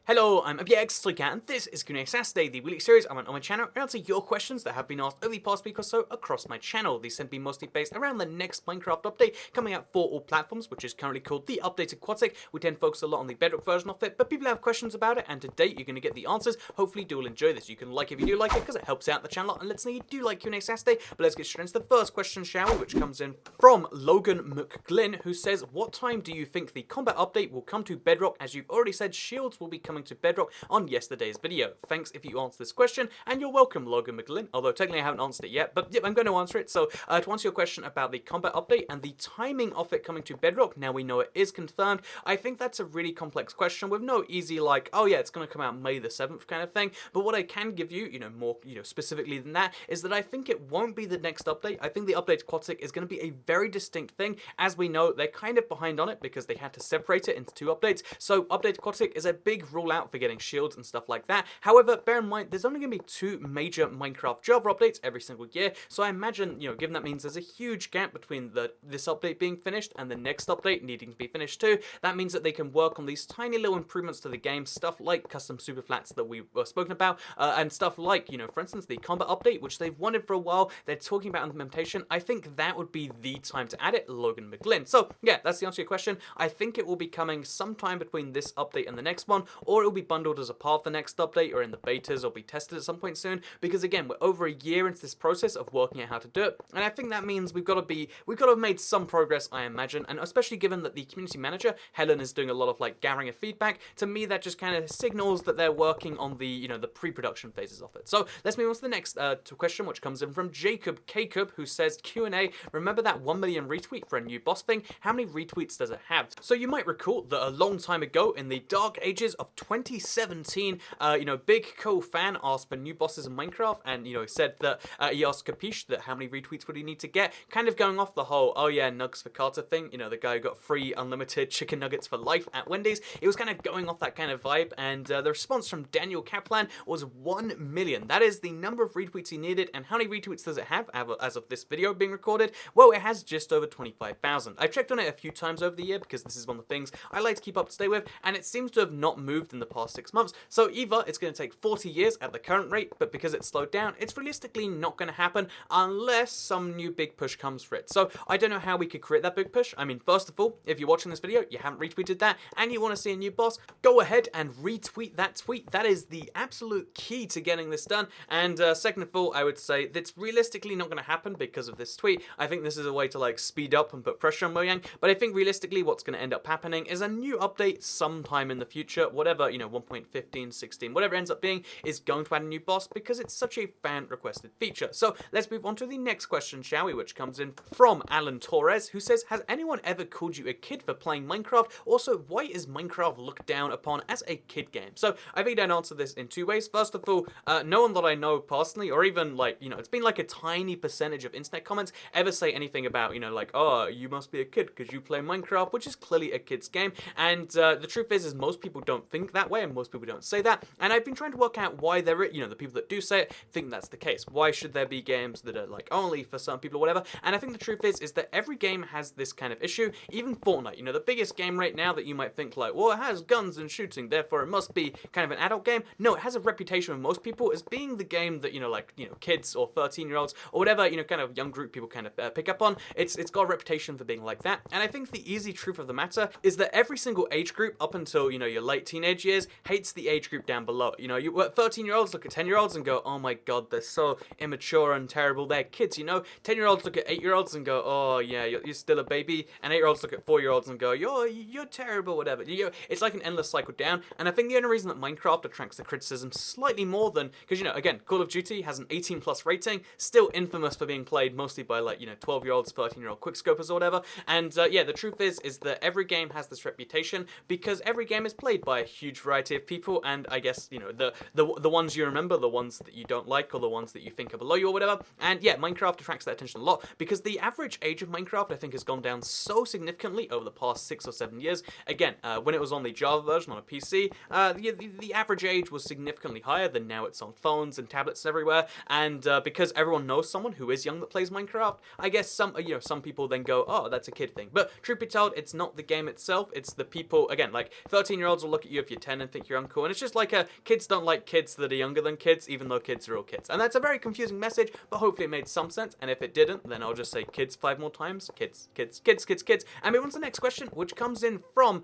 Hello, I'm PS3 and this is QnA Saturday, the weekly series I run on my channel and answer your questions that have been asked over the past week or so across my channel. These tend to be mostly based around the next Minecraft update coming out for all platforms, which is currently called the Updated Quadsic. We tend to focus a lot on the Bedrock version of it, but people have questions about it, and today you're going to get the answers. Hopefully you will enjoy this. You can like if you do like it, because it helps out the channel and lets me know you do like QnA Saturday. But let's get straight into the first question, shall we, which comes in from Logan McGlynn, who says, what time do you think the combat update will come to Bedrock, as you've already said shields will be coming to Bedrock on yesterday's video? Thanks if you answer this question, and you're welcome, Logan McGlynn, although technically I haven't answered it yet, but yep, I'm going to answer it. So to answer your question about the combat update and the timing of it coming to Bedrock, now we know it is confirmed. I think that's a really complex question with no easy like, oh yeah, it's going to come out May the 7th kind of thing, but what I can give you, more, specifically than that, is that I think it won't be the next update. I think the update to Quadsic is going to be a very distinct thing. As we know, they're kind of behind on it because they had to separate it into two updates, so update to Quadsic is a big rule out for getting shields and stuff like that. However, bear in mind, there's only going to be two major Minecraft Java updates every single year, so I imagine, given that means there's a huge gap between this update being finished and the next update needing to be finished too, that means that they can work on these tiny little improvements to the game, stuff like custom superflats that we were spoken about, and stuff like, for instance, the combat update, which they've wanted for a while, they're talking about implementation. I think that would be the time to add it, Logan McGlynn. So, yeah, that's the answer to your question. I think it will be coming sometime between this update and the next one, or it will be bundled as a part of the next update, or in the betas, or be tested at some point soon, because again, we're over a year into this process of working out how to do it, and I think that means we've got to have made some progress, I imagine, and especially given that the community manager, Helen, is doing a lot of gathering of feedback. To me, that just kind of signals that they're working on the, the pre-production phases of it. So let's move on to the next question, which comes in from Jacob Kakub, who says, QnA, remember that 1 million retweet for a new boss thing? How many retweets does it have? So you might recall that a long time ago, in the dark ages of 2017, Big Cool Fan asked for new bosses in Minecraft, and, said that he asked Capiche that how many retweets would he need to get, kind of going off the whole, oh yeah, nugs for Carter thing, the guy who got free unlimited chicken nuggets for life at Wendy's. It was kind of going off that kind of vibe, and the response from Daniel Kaplan was 1 million. That is the number of retweets he needed, and how many retweets does it have as of this video being recorded? Well, it has just over 25,000. I've checked on it a few times over the year, because this is one of the things I like to keep up to date with, and it seems to have not moved in the past 6 months, so either it's going to take 40 years at the current rate, but because it's slowed down, it's realistically not going to happen unless some new big push comes for it. So I don't know how we could create that big push. I mean, first of all, if you're watching this video, you haven't retweeted that, and you want to see a new boss, go ahead and retweet that tweet. That is the absolute key to getting this done. And second of all, I would say that's realistically not going to happen because of this tweet. I think this is a way to speed up and put pressure on Mojang, but I think realistically what's going to end up happening is a new update sometime in the future, whatever, 1.15, 16, whatever it ends up being, is going to add a new boss because it's such a fan-requested feature. So let's move on to the next question, shall we, which comes in from Alan Torres, who says, has anyone ever called you a kid for playing Minecraft? Also, why is Minecraft looked down upon as a kid game? So I think I'd answer this in two ways. First of all, no one that I know personally, or even it's been a tiny percentage of internet comments ever say anything about, oh, you must be a kid because you play Minecraft, which is clearly a kid's game. And the truth is most people don't think that way, and most people don't say that. And I've been trying to work out why there, the people that do say it think that's the case. Why should there be games that are only for some people or whatever? And I think the truth is that every game has this kind of issue. Even Fortnite, the biggest game right now that you might think well, it has guns and shooting, therefore it must be kind of an adult game. No, it has a reputation with most people as being the game that kids or 13-year-olds or whatever kind of young group people kind of pick up on. It's got a reputation for being like that. And I think the easy truth of the matter is that every single age group up until your late teenage years hates the age group down below. You 13-year-olds look at 10-year-olds and go, oh my god, they're so immature and terrible. They're kids. 10-year-olds look at 8-year-olds and go, oh yeah, you're still a baby. And 8-year-olds look at 4-year-olds and go, you're terrible, whatever. It's like an endless cycle down. And I think the only reason that Minecraft attracts the criticism slightly more than, because again, Call of Duty has an 18+ rating, still infamous for being played mostly by 12-year-olds, 13-year-old quickscopers or whatever. And yeah, the truth is that every game has this reputation because every game is played by a huge variety of people, and I guess the ones you remember, the ones that you don't like, or the ones that you think are below you or whatever. And yeah, Minecraft attracts that attention a lot because the average age of Minecraft I think has gone down so significantly over the past 6 or 7 years. Again, when it was on the Java version on a PC, the average age was significantly higher than now. It's on phones and tablets everywhere, and because everyone knows someone who is young that plays Minecraft, I guess some people then go, oh, that's a kid thing. But truth be told, it's not the game itself, it's the people. Again, 13-year-olds will look at you if you're 10 and think you're uncool. And it's just like kids don't like kids that are younger than kids, even though kids are all kids. And that's a very confusing message, but hopefully it made some sense. And if it didn't, then I'll just say kids 5 more times. Kids, kids, kids, kids, kids. And we move on to the next question, which comes in from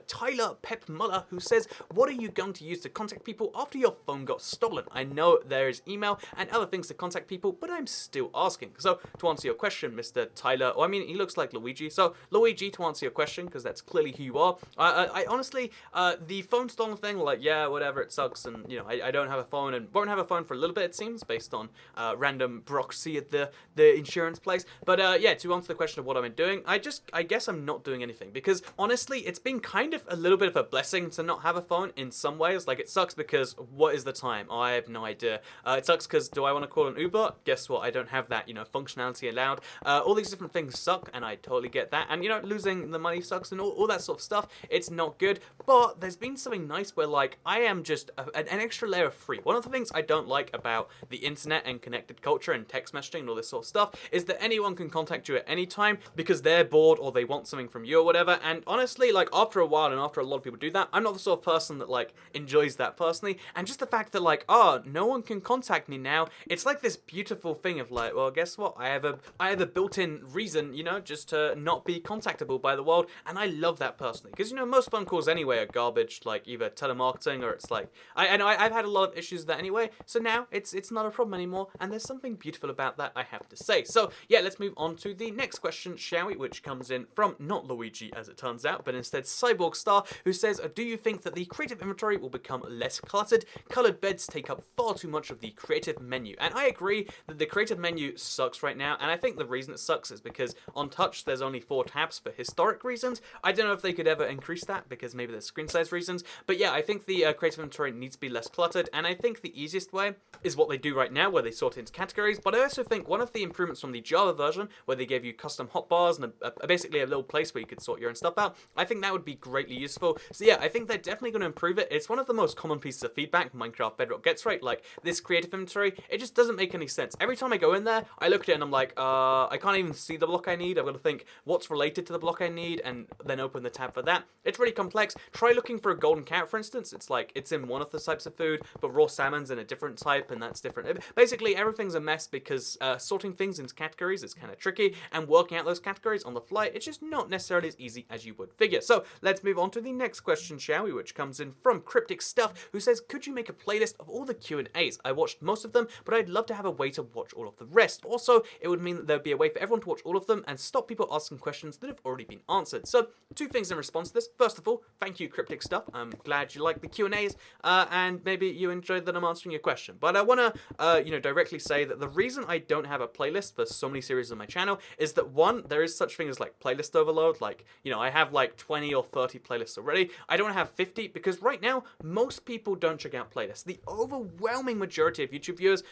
Tyler Pep Muller, who says, what are you going to use to contact people after your phone got stolen? I know there is email and other things to contact people, but I'm still asking. So to answer your question, Mr. Tyler, or I mean, he looks like Luigi. So Luigi, to answer your question, because that's clearly who you are, I honestly, the phone stolen thing, like, yeah, whatever, it sucks, and, you know, I don't have a phone and won't have a phone for a little bit, it seems, based on random bureaucracy at the insurance place. But yeah, to answer the question of what I'm doing, I guess I'm not doing anything, because honestly, it's been kind of a little bit of a blessing to not have a phone in some ways. Like, it sucks because what is the time? I have no idea. It sucks because do I want to call an Uber? Guess what? I don't have that, you know, functionality allowed. All these different things suck, and I totally get that. And, you know, losing the money sucks and all that sort of stuff. It's not good. But there's been something nice where, like, I am just an extra layer of free. One of the things I don't like about the internet and connected culture and text messaging and all this sort of stuff is that anyone can contact you at any time because they're bored or they want something from you or whatever. And honestly, like, after a while and after a lot of people do that, I'm not the sort of person that, like, enjoys that personally. And just the fact that, like, oh, no one can contact me now, it's like this beautiful thing of, like, well, guess what? I have a built-in reason, you know, just to not be contactable by the world. And I love that personally. Because, you know, most phone calls anyway are garbage, like either telemarketing or it's like, I've had a lot of issues with that anyway. So now it's not a problem anymore. And there's something beautiful about that, I have to say. So yeah, let's move on to the next question, shall we? Which comes in from not Luigi, as it turns out, but instead Cyborg Star, who says, do you think that the creative inventory will become less cluttered? Colored beds take up far too much of the creative menu. And I agree that the creative menu sucks right now. And I think the reason it sucks is because on touch, there's only 4 tabs for historic reasons. I don't know if they could ever increase that because maybe there's screen size reasons. But yeah, I think the creative inventory needs to be less cluttered. And I think the easiest way is what they do right now, where they sort it into categories. But I also think one of the improvements from the Java version, where they gave you custom hotbars and basically a little place where you could sort your own stuff out, I think that would be greatly useful. So yeah, I think they're definitely going to improve it. It's one of the most common pieces of feedback Minecraft Bedrock gets, right? Like, this creative inventory, it just doesn't make any sense. Every time I go in there, I look at it and I'm like, I can't even see the block I need. I've got to think what's related to the block I need and then open the tab for that. It's really complex. Try looking for a golden carrot, for instance. It's like, it's in one of the types of food, but raw salmon's in a different type, and that's different. Basically, everything's a mess because sorting things into categories is kind of tricky, and working out those categories on the fly, it's just not necessarily as easy as you would figure. So let's move on to the next question, shall we? Which comes in from Cryptic Stuff, who says, could you make a playlist of all the Q&As? I watched most of them, but I'd love to have a way to watch all of the rest. Also, it would mean that there'd be a way for everyone to watch all of them and stop people asking questions that have already been answered. So 2 things in response to this. First of all, thank you, Cryptic Stuff. I'm glad you like the Q&As, and maybe you enjoyed that I'm answering your question. But I want to, directly say that the reason I don't have a playlist for so many series on my channel is that, one, there is such thing as, like, playlist overload. Like, you know, I have like 20 or 30 playlists already. I don't have 50 because right now, most people don't check out playlists. The overwhelming majority of YouTube viewers,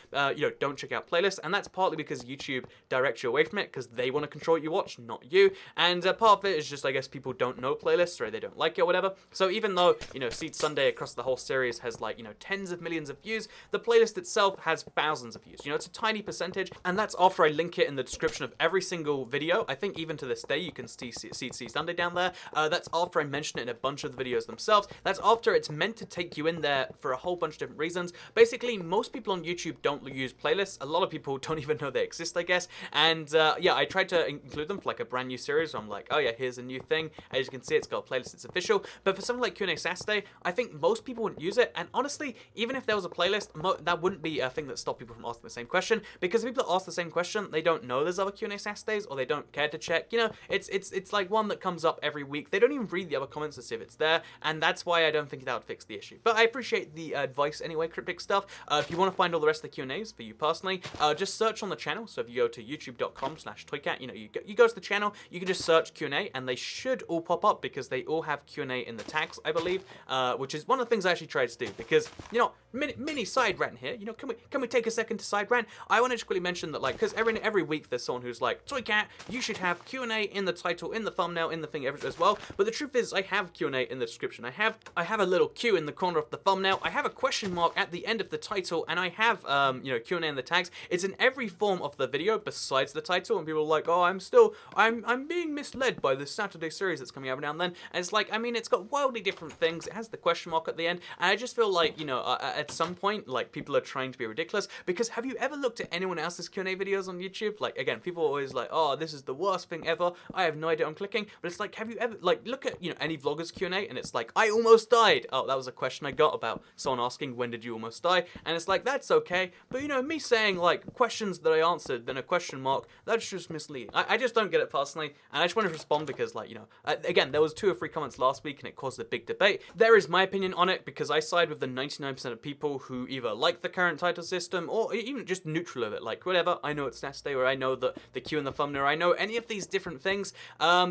don't check out playlists, and that's partly because YouTube directs you away from it because they want to control what you watch, not you. And part of it is just, I guess, people don't know playlists or they don't like it or whatever. So even though, Seed Sunday across the whole series has, like, tens of millions of views, the playlist itself has thousands of views. It's a tiny percentage, and that's after I link it in the description of every single video. I think even to this day, you can see Seed Sunday down there. That's after I mention it in a bunch of the videos themselves. That's after it's meant to take you in there for a whole bunch of different reasons. Basically, most people on YouTube don't use playlists. A lot of people don't even know they exist, I guess. And yeah, I tried to include them for like a brand new series. So I'm like, oh yeah, here's a new thing. As you can see, it's got a playlist, it's official. But for something like QnA Saturday, I think most people wouldn't use it. And honestly, even if there was a playlist, that wouldn't be a thing that stopped people from asking the same question. Because people that ask the same question, they don't know there's other QnA Saturdays, or they don't care to check. It's like one that comes up every week. They don't even read the other comments to see if it's there. And that's why I don't think that would fix the issue. But I appreciate the advice anyway, Cryptic Stuff. If you want to find all the rest of the Q&As for you personally, just search on the channel. So if you go to youtube.com/toycat, you go to the channel, you can just search Q&A, and they should all pop up because they all have Q&A in the tags, I believe, which is one of the things I actually tried to do because, mini side rant here. Can we take a second to side rant? I want to just quickly mention that, like, because every week there's someone who's like, Toycat, you should have Q&A in the title, in the thumbnail, in the thing as well. But the truth is, I have Q&A in the description. I have a little Q in the corner of the thumbnail. I have a question mark at the end of the title, and I have Q&A in the tags. It's in every form of the video besides the title, and people are like, oh, I'm being misled by this Saturday series that's coming out now and then. And it's like, it's got wildly different things. It has the question mark at the end, and I just feel like, you know, at some point, like, people are trying to be ridiculous, because have you ever looked at anyone else's Q&A videos on YouTube? Like, again, people are always like, oh, this is the worst thing ever, I have no idea what I'm clicking, but it's like, have you ever, like, look at, you know, any vlogger's Q&A, and it's like, I almost died. Oh, that was a question I got about someone asking, when did you almost die? And it's like, that's okay, but, you know, me saying, like, questions that I answered, then a question mark, that's just misleading. I just don't get it personally, and I just want to respond because, like, you know, again, there was 2 or 3 comments last week, and it caused a big debate. There is my opinion on it, because I side with the 99% of people who either like the current title system, or even just neutral of it, like, whatever, I know it's Saturday, or I know that the Q and the thumbnail, I know any of these different things,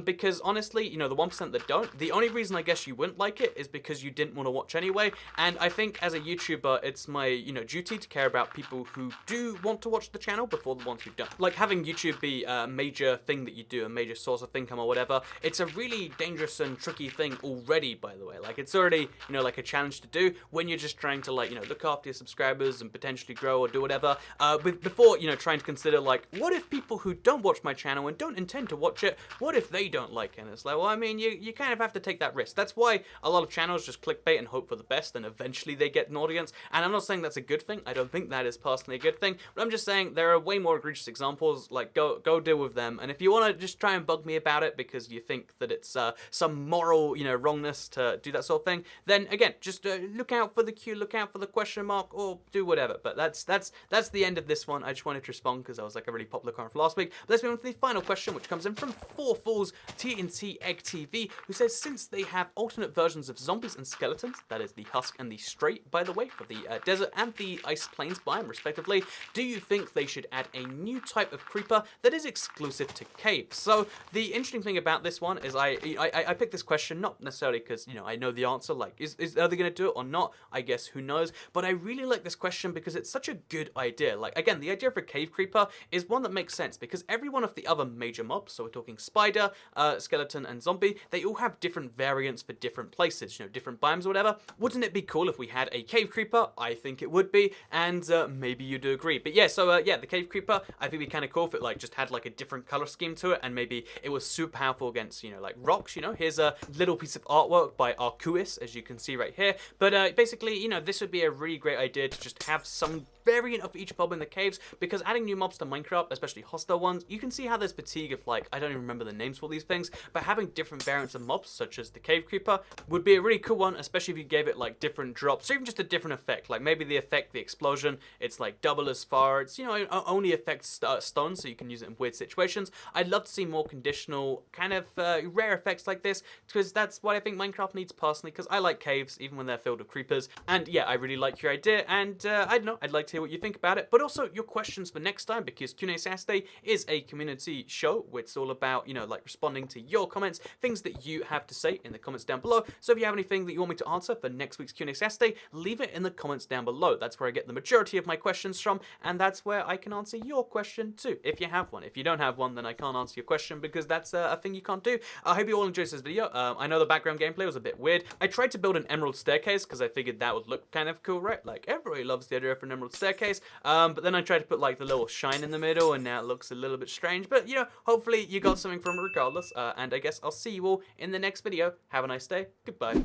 because honestly, you know, the 1% that don't, the only reason I guess you wouldn't like it is because you didn't want to watch anyway, and I think as a YouTuber, it's my, you know, duty to care about people who do want to watch the channel before the ones who don't. Like, having YouTube be a major thing that you do, a major source of income or whatever, it's a really dangerous and tricky thing already, by the way. Like, it's already, you know, like a challenge to do when you're just trying to, like, you know, look after your subscribers and potentially grow or do whatever, before, you know, trying to consider, like, what if people who don't watch my channel and don't intend to watch it, what if they don't like it? And it's like, well, I mean, you kind of have to take that risk. That's why a lot of channels just clickbait and hope for the best, and eventually they get an audience, and I'm not saying that's a good thing. I don't think that is personally a good thing, but I'm just saying there are way more egregious examples. Like, go deal with them, and if you want to just try and bug me about it because you think that it's some moral, you know, wrongness to do that sort of thing, then again, just look out for the Q, look out for the question mark, or do whatever. But that's the end of this one. I just wanted to respond because I was like a really popular comment from last week. But let's move on to the final question, which comes in from 4 Fools TNT Egg TV, who says, since they have alternate versions of zombies and skeletons, that is the Husk and the Straight, by the way, for the desert and the ice plains biome respectively, do you think they should add a new type of creeper that is exclusive to caves? So the interesting thing about this one is I picked this question not necessarily because, you know, I know the answer, like, are they going to do it or not? I guess, who knows? But I really like this question because it's such a good idea. Like, again, the idea of a cave creeper is one that makes sense because every one of the other major mobs, so we're talking spider, skeleton, and zombie, they all have different variants for different places, you know, different biomes or whatever. Wouldn't it be cool if we had a cave creeper? I think it would be, and maybe you do agree. But yeah, so yeah, the cave creeper, I think it'd be kind of cool if it, like, just had like a different color scheme to it, and maybe it was super powerful against, you know, like rocks. You know, here's a little piece of artwork by Arcuis, as you can see right here. But basically, you know, this would be a really great idea to just have some variant of each mob in the caves, because adding new mobs to Minecraft, especially hostile ones, you can see how there's fatigue of, like, I don't even remember the names for these things, but having different variants of mobs, such as the cave creeper, would be a really cool one, especially if you gave it, like, different drops, or even just a different effect. Like, maybe the effect, the explosion, it's, like, double as far, it's, you know, it only affects stone, so you can use it in weird situations. I'd love to see more conditional, kind of rare effects like this, because that's what I think Minecraft needs personally, because I like caves, even when they're filled with creepers, and yeah, I really like your idea, and I don't know, I'd like to hear what you think about it, but also your questions for next time, because QnA Saturday is a community show, where it's all about, you know, like, responding to your comments, things that you have to say in the comments down below. So if you have anything that you want me to answer for next week's QnA Saturday, leave it in the comments down below. That's where I get the majority of my questions from, and that's where I can answer your question too, if you have one. If you don't have one, then I can't answer your question, because that's a thing you can't do. I hope you all enjoyed this video. I know the background gameplay was a bit weird. I tried to build an emerald staircase, because I figured that would look kind of cool, right? Like, everybody loves the idea of an emerald staircase, but then I tried to put, like, the little shine in the middle, and now it looks a little bit strange, but, you know, hopefully you got something from it regardless, and I guess I'll see you all in the next video. Have a nice day. Goodbye.